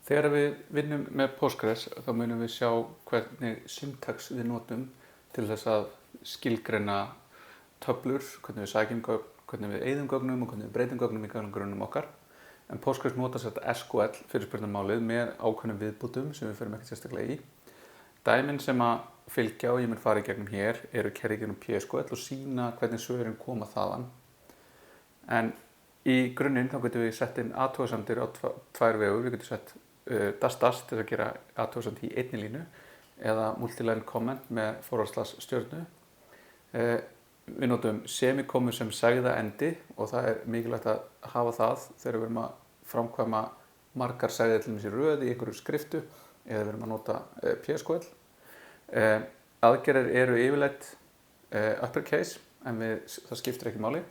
Þegar við vinnum með Postgres þá munum við sjá hvernig syntax við notum til þess að skilgreina töflur, hvernig við sækjum gögn, hvernig við eyðum gögnum og hvernig við breytum gögnum í gagnagrunnum okkar. En Postgres notar þetta SQL fyrirspurnarmálið með ákveðnum viðbútum sem við förum ekki sérstaklega í. Dæmin sem að fylgja og ég mun fara í gegnum hér eru kerið í gegnum PSQL og sýna hvernig svörin koma þaðan. En í grunninn þá getum við sett inn athugasemdir á tvær vegur. Við getum sett dash til að gera athugasemd í einni línu eða multiline comment með /stjörnu. Við notum semikomu sem sagða endi og það er mikilvægt að hafa það þegar við erum að framkvæma margar sagðir til dæmis í röð í einhverju skriftu eða við erum að nota PSQL. Aðgerðir eru yfirleitt uppercase en það skiptir ekki máli.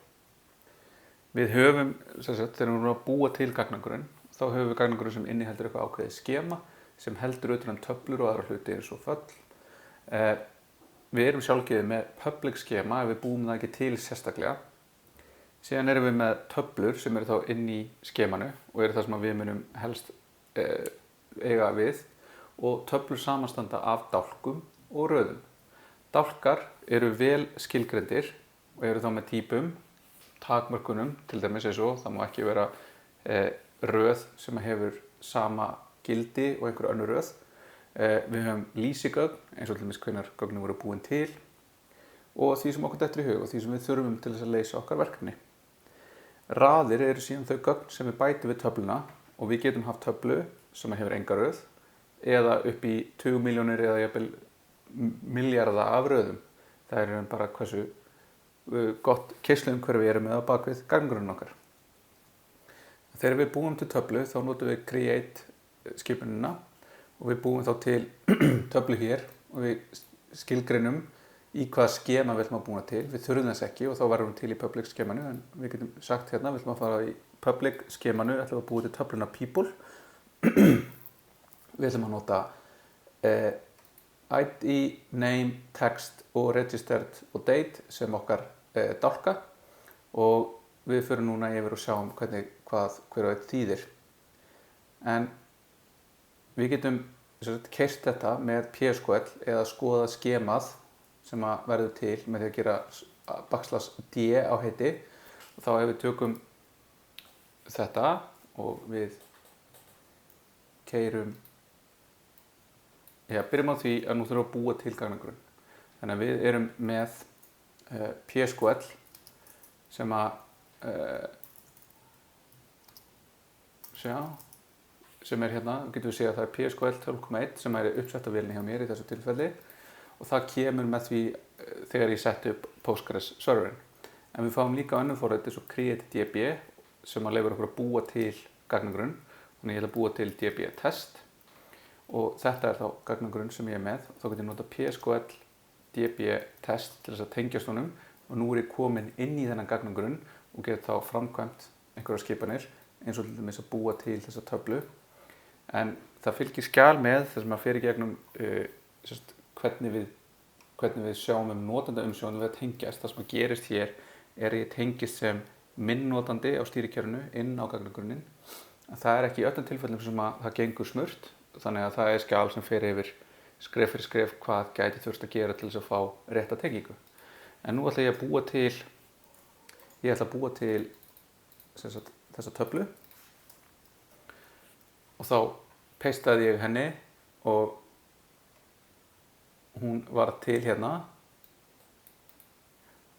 Við höfum, þegar við erum að búa til gagnagrunn, þá höfum við gagnagrunn sem inniheldur eitthvað ákveðið skema sem heldur utan töflur og aðra hluti eins og föll. Við erum sjálfgefið með public skema ef við búum það ekki til sérstaklega. Síðan erum við með töflur sem eru þá inn í skemanu og eru það sem við munum helst eiga við og töflur samanstanda af dálkum og röðum. Dálkar eru vel skilgreindir og eru þá með típum, takmörkunum, til dæmis eins og það má ekki vera röð sem hefur sama gildi og einhver önnur röð. Við höfum lýsigögn eins og til dæmis hvenær gögnin voru búin til og því sem okkur dettur í hug og því sem við þurfum til þess að leysa okkar verkefni. Raðir eru síðan þau gögn sem við bætum við töfluna og við getum haft töflu sem hefur enga röð eða upp í 20 milljónir eða jafnvel milljarða af röðum. Það er bara hversu gott keisluumhverfi við erum með á bakvið gagnagrunninn okkar. Þegar við búum til töflu þá notum við create skipunina og við búum þá til töflu hér og við skilgreinum í hvaða skema við ætlum að búa til. Við þurfum þess ekki og þá verðum við til í public skemanu en við getum sagt hérna, við ætlum að fara í public skemanu, ætlum að búa til töfluna people. Við ætlum að nota ID, name, text og registered og date sem okkar dálka og við förum núna yfir og sjáum hver og einn þýðir. En við getum keyrt þetta með PSQL eða skoða skemað sem að verður til með því að gera \d á heiti og þá ef við tökum þetta og við keyrum byrjum á því að nú þurfum að búa til gagnagrunn. Þannig að við erum með PSQL sem að sem er hérna, getum við séð að það er PSQL 12.1 sem er uppsett á vélinni hjá mér í þessu tilfelli og það kemur með því þegar ég setti upp Postgres serverinn. En við fáum líka önnur forrit eins og create.db sem að leyfir okkur að búa til gagnagrunn. Þannig ég ætla að búa til db test og þetta er þá gagnagrunn sem ég er með. Þá getum ég nota PSQL db test til þess að tengjast honum og nú er ég komin inn í þennan gagnagrunn og get þá framkvæmt einhverjar skipanir eins og til dæmis að búa til þessa töflu. En það fylgir skjal með þess að maður fer í gegnum hvernig við sjáum notandaumsjón við að tengjast. Það sem gerist hér er að ég tengist sem minn notandi á stýrikerfinu inn á gagnagrunnin. Það er ekki í öllum tilfellum sem að það gengur smurt, þannig að það er skjal sem fer yfir skref fyrir skref hvað gæti þurft að gera til þess að fá rétta tengingu. En nú ætla ég að búa til þessa töflu og þá pastaði ég henni og hún var til hérna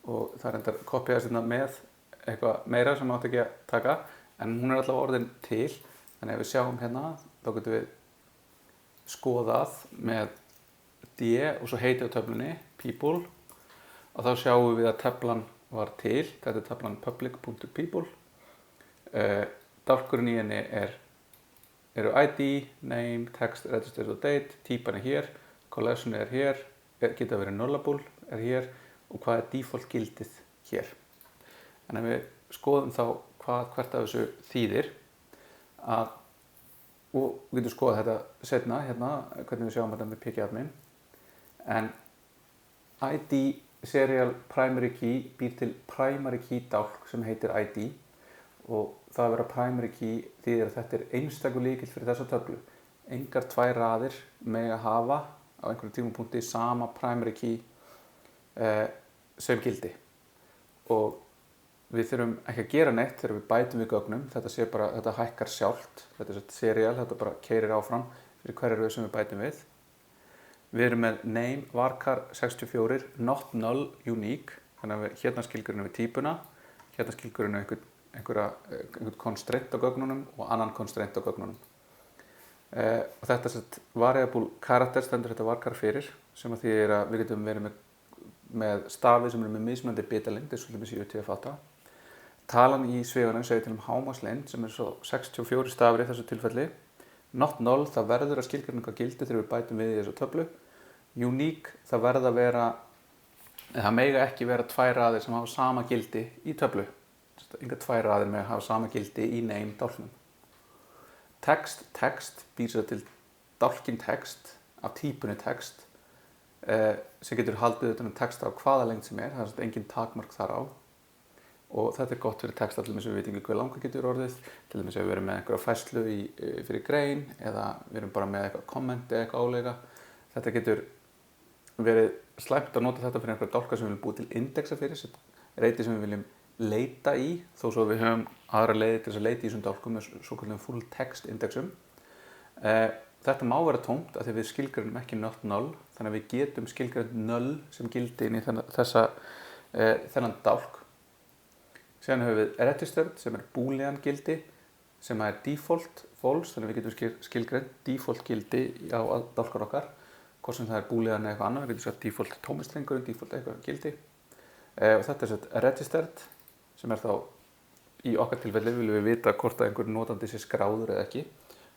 og það er endar kopjaðist hérna með eitthvað meira sem átti ekki að taka en hún er allavega orðin til. Þannig að ef við sjáum hérna þá getum við skoðað með D og svo heiti á töflunni people og þá sjáum við að töflan var til. Þetta er töflan public.people. Dálkurinn í henni eru ID, name, text, registered og date, típan er hér, collection er hér, geta verið nullable er hér og hvað er default gildið hér. En ef við skoðum þá hvert af þessu þýðir og við getum skoðað þetta seinna hérna, hvernig við sjáum þetta með PKadmin. En ID serial primary key býr til primary key dálk sem heitir ID og það að vera primary key þýðir að þetta er einstakur lykill fyrir þessa töflu. Engar 2 raðir mega hafa á einhverjum tímapunkti sama primary key sem gildi. Og við þurfum ekki að gera neitt þegar við bætum við gögnum. Þetta hækkar sjálft, þetta er serial, þetta bara keyrir áfram fyrir hverja röð sem við bætum við. Við erum með name varchar 64, not null, unique. Þannig að hérna skilgreinum við típuna, hérna skilgreinum við einhvern constraint á gögnunum og annan constraint á gögnunum. Og þetta variable character stendur þetta varchar fyrir, sem að þýðir að við getum verið með stafi sem eru með mismunandi bitalengd, eins og til dæmis í UTF-8. Talan í sviganum segir til hámarkslengd sem er svo 64 stafir í þessu tilfelli. Not null, það verður að skilgreina hvað gildi þegar við bætum við í þessu töflu. Unique, það mega ekki vera 2 raðir sem hafa sama gildi í töflu. Engar 2 raðir mega hafa sama gildi í name dálknum. Text býr sér til dálkinn text af típunni text sem getur haldið utan text á hvaða lengd sem er. Það er engin takmark þar á. Og þetta er gott fyrir texta til dæmis við vitum ekki hver langur getur orðið, til dæmis ef við erum með einhverja færslu fyrir grein eða við erum bara með eitthvað comment eða eitthvað álega. Þetta getur verið slæmt að nota þetta fyrir einhverja dálka sem við viljum búið til indexa fyrir, reiti sem við viljum leita í, þó svo við höfum aðra leiðir til þess að leita í þessum dálkum með svokallum full text indexum. Þetta má vera tómt af því við skilgreinum ekki not null, þannig að við getum skilgreint null sem gildi inn í þennan dálk. Síðan höfum við registered sem er boolean gildi sem er default false, þannig að við getum skilgreint default gildi á dálkar okkar, hvort sem það er boolean eða eitthvað annað, við getum sagt default tómistrengur, default eitthvað gildi. Og þetta er registered sem er þá í okkar tilfelli viljum við vita hvort að einhver notandi sé skráður eða ekki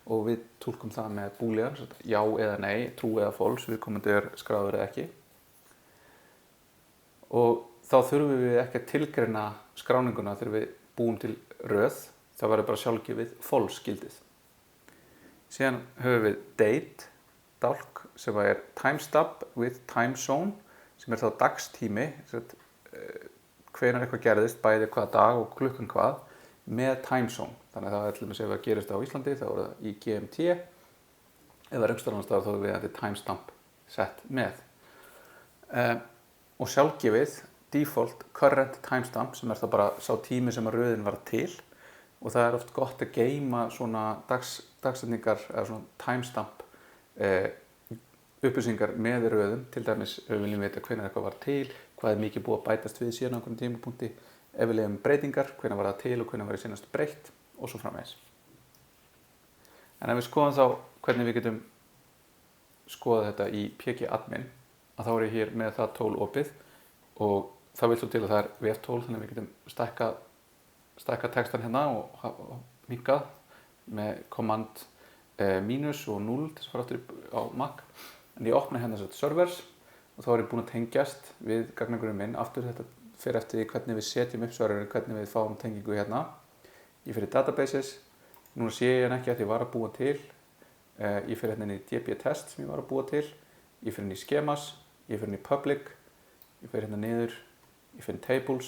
og við túlkum það með boolean, já eða nei, true eða false, viðkomandi er skráður eða ekki. Og þá þurfum við ekki að tilgreina skráninguna þegar við búum til röð, það verður bara sjálfgefið false gildið. Síðan höfum við date dálk sem er timestamp with time zone sem er þá dagstími, hvenær eitthvað gerðist, bæði hvaða dag og klukkan hvað, með time zone. Þannig að það er til dæmis ef það gerist á Íslandi, þá er það í GMT, eða einhverstaðar þá er við þetta timestamp sett með. Og sjálfgefið, default current timestamp, sem er það bara sá tími sem að röðin var til, og það er oft gott að geyma svona dagsetningar, eða svona timestamp upplýsingar með röðum, til dæmis ef við viljum vita hvenær eitthvað var til, hvað er mikið búið að bætast við síðan á einhverjum tímapunkti, ef við lefum breytingar, hvenær var það til og hvenær var það seinast breytt og svo framvegis. En ef við skoðum þá hvernig við getum skoðað þetta í PG-admin, að þá er ég hér með það tól opið og það vil svo til að það er vef-tól, þannig að við getum stækkað textan hérna og minkað með command mínus og 0 til þess að fara aftur á Mac. En ég opna hérna þess að servers og þá er ég búinn að tengjast við gagnagrunnin minn. Aftur þetta fer eftir því hvernig við setjum upp serverinn, hvernig við fáum tengingu hérna. Ég fer í databases, núna sé ég hann ekki að ég var að búa til. Ég fer hérna inn í db-test sem ég var að búa til. Ég fer inn í schemas, ég fer inn í public, ég fer hérna niður, ég finn tables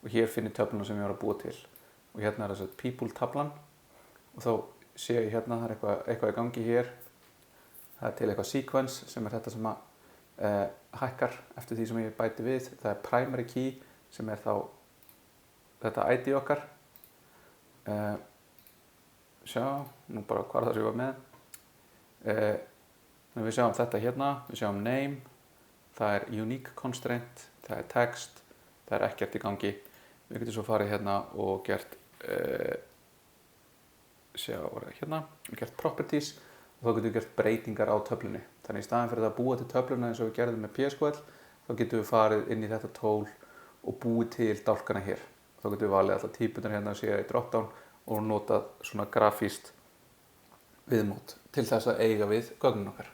og hér finn ég töfluna sem ég var að búa til. Og hérna er þess að people tablan og þá sé ég hérna, það er eitthvað í gangi hér. Það er til eitthvað sequence sem er þetta sem að hækkar eftir því sem ég bæti við. Það er primary key sem er þá þetta ID okkar. Sjá, nú bara hvað það sem ég var með. Við sjáum þetta hérna, við sjáum name, það er unique constraint, það er text, það er ekkert í gangi. Við getum svo farið hérna og gert gert properties og þá getum við gert breytingar á töflunni. Þannig í staðinn fyrir að búa til töfluna eins og við gerðum með PSQL, þá getum við farið inn í þetta tól og búið til dálkana hér. Þá getum við valið alltaf típunar hérna og séð í dropdown og notað svona grafískt viðmót til þess að eiga við gögnin okkar.